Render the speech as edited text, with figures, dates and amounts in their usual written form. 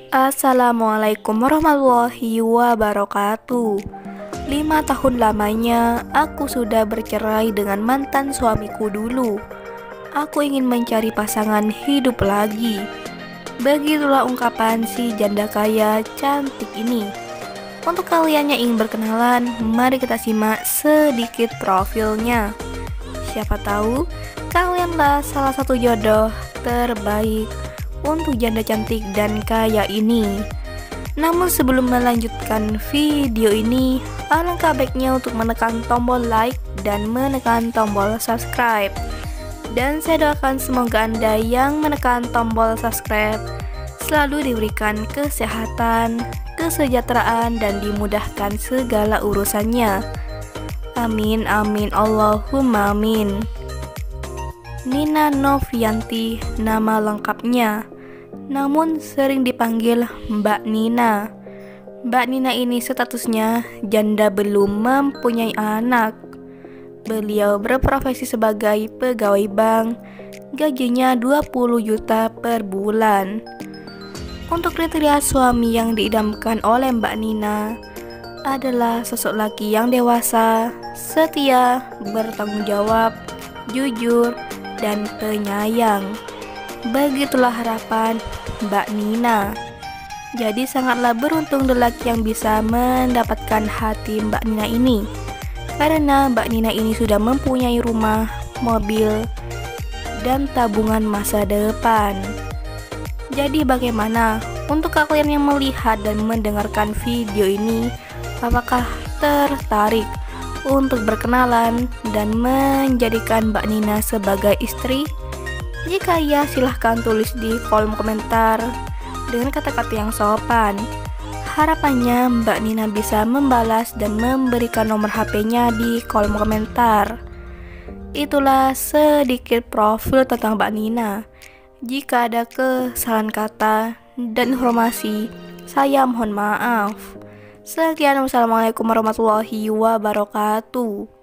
Assalamualaikum warahmatullahi wabarakatuh. 5 tahun lamanya aku sudah bercerai dengan mantan suamiku dulu. Aku ingin mencari pasangan hidup lagi. Begitulah ungkapan si janda kaya cantik ini. Untuk kalian yang ingin berkenalan, mari kita simak sedikit profilnya. Siapa tahu kalianlah salah satu jodoh terbaik untuk janda cantik dan kaya ini. Namun sebelum melanjutkan video ini, alangkah baiknya untuk menekan tombol like dan menekan tombol subscribe. Dan saya doakan semoga Anda yang menekan tombol subscribe selalu diberikan kesehatan, kesejahteraan, dan dimudahkan segala urusannya. Amin amin Allahumma amin. Nina Novianti nama lengkapnya, namun sering dipanggil Mbak Nina. Mbak Nina ini statusnya janda belum mempunyai anak. Beliau berprofesi sebagai pegawai bank, gajinya 20 juta per bulan. Untuk kriteria suami yang diidamkan oleh Mbak Nina adalah sosok laki yang dewasa, setia, bertanggung jawab, jujur, dan penyayang. Begitulah harapan Mbak Nina. Jadi sangatlah beruntung lelaki yang bisa mendapatkan hati Mbak Nina ini, karena Mbak Nina ini sudah mempunyai rumah, mobil, dan tabungan masa depan. Jadi bagaimana untuk kalian yang melihat dan mendengarkan video ini? Apakah tertarik untuk berkenalan dan menjadikan Mbak Nina sebagai istri? Jika iya, silahkan tulis di kolom komentar dengan kata-kata yang sopan. Harapannya Mbak Nina bisa membalas dan memberikan nomor HP-nya di kolom komentar. Itulah sedikit profil tentang Mbak Nina. Jika ada kesalahan kata dan informasi, saya mohon maaf. Sekian, wassalamualaikum warahmatullahi wabarakatuh.